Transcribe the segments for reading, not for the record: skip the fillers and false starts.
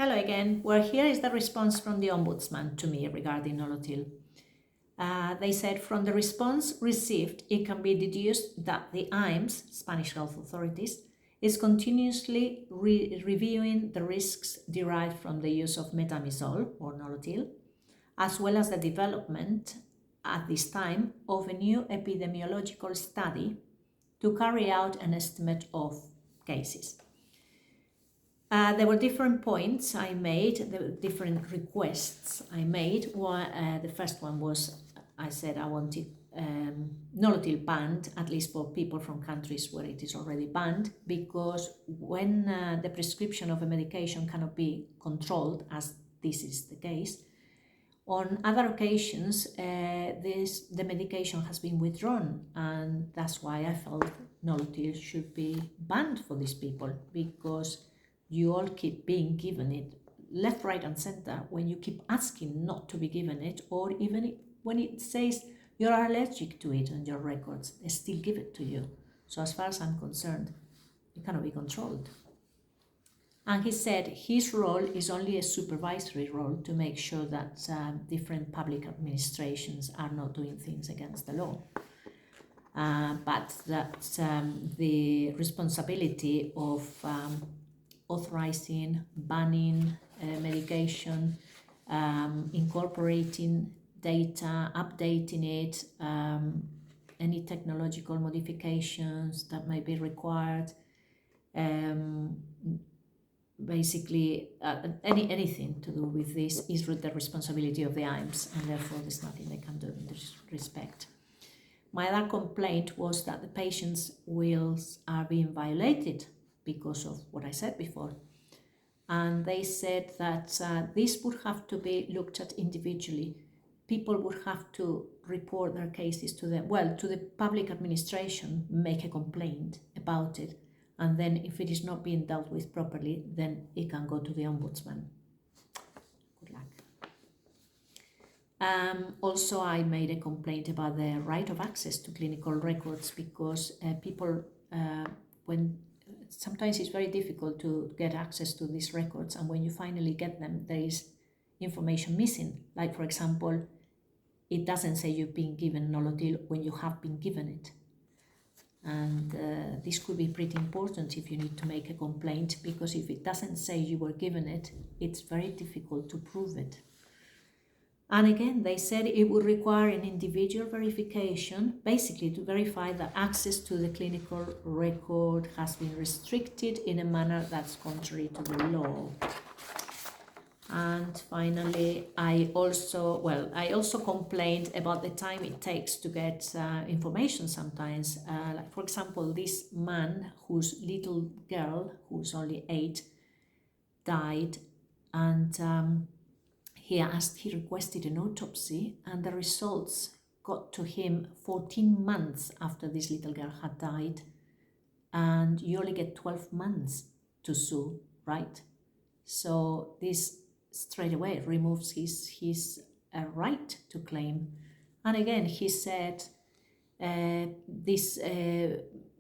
Hello again. Well, here is the response from the Ombudsman to me regarding Nolotil. They said, from the response received, it can be deduced that the IMS, Spanish health authorities, is continuously reviewing the risks derived from the use of metamizole or Nolotil, as well as the development at this time of a new epidemiological study to carry out an estimate of cases. There were different points I made, there were different requests I made. The first one was, I said I wanted Nolotil banned, at least for people from countries where it is already banned, because when the prescription of a medication cannot be controlled, as this is the case, on other occasions the medication has been withdrawn, and that's why I felt Nolotil should be banned for these people, because you all keep being given it left, right and center when you keep asking not to be given it, or even when it says you're allergic to it on your records, they still give it to you. So as far as I'm concerned, it cannot be controlled. And he said his role is only a supervisory role to make sure that different public administrations are not doing things against the law. But that the responsibility of authorizing, banning medication, incorporating data, updating it, any technological modifications that may be required, basically anything to do with this is the responsibility of the IMS, and therefore there's nothing they can do in this respect. My other complaint was that the patients' wills are being violated because of what I said before. And they said that this would have to be looked at individually. People would have to report their cases to the public administration, make a complaint about it. And then if it is not being dealt with properly, then it can go to the Ombudsman. Good luck. Also, I made a complaint about the right of access to clinical records, because people, sometimes it's very difficult to get access to these records, and when you finally get them, there is information missing. Like, for example, it doesn't say you've been given Nolotil when you have been given it. And this could be pretty important if you need to make a complaint, because if it doesn't say you were given it, it's very difficult to prove it. And again, they said it would require an individual verification, basically to verify that access to the clinical record has been restricted in a manner that's contrary to the law. And finally, I also complained about the time it takes to get information sometimes. Like, for example, this man whose little girl, who's only 8, died, and he requested an autopsy, and the results got to him 14 months after this little girl had died, and you only get 12 months to sue, right? So this straight away removes his right to claim. And again, he said this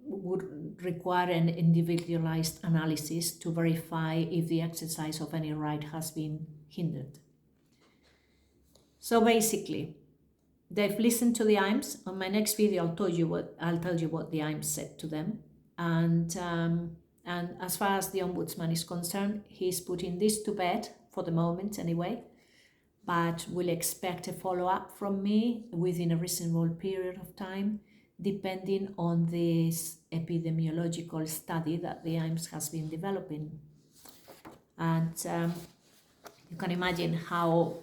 would require an individualized analysis to verify if the exercise of any right has been hindered. So basically, they've listened to the IMS. On my next video, I'll tell you what the IMS said to them. And as far as the Ombudsman is concerned, he's putting this to bed for the moment anyway, but we'll expect a follow-up from me within a reasonable period of time, depending on this epidemiological study that the IMS has been developing. And you can imagine how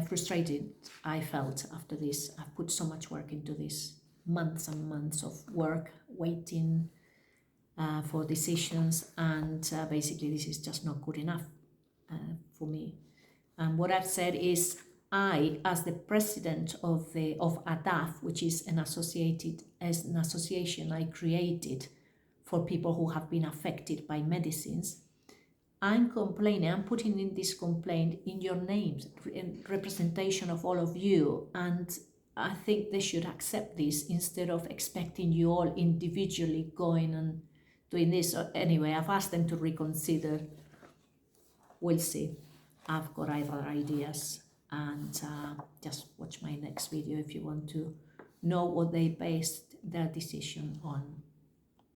frustrated I felt after this. I've put so much work into this, months and months of work, waiting for decisions, and basically this is just not good enough for me. And what I've said is, I, as the president of ADAF, which is an association I created for people who have been affected by medicines, I'm complaining, I'm putting in this complaint in your names, in representation of all of you, and I think they should accept this instead of expecting you all individually going and doing this. Anyway, I've asked them to reconsider we'll see. I've got other ideas, and just watch my next video if you want to know what they based their decision on.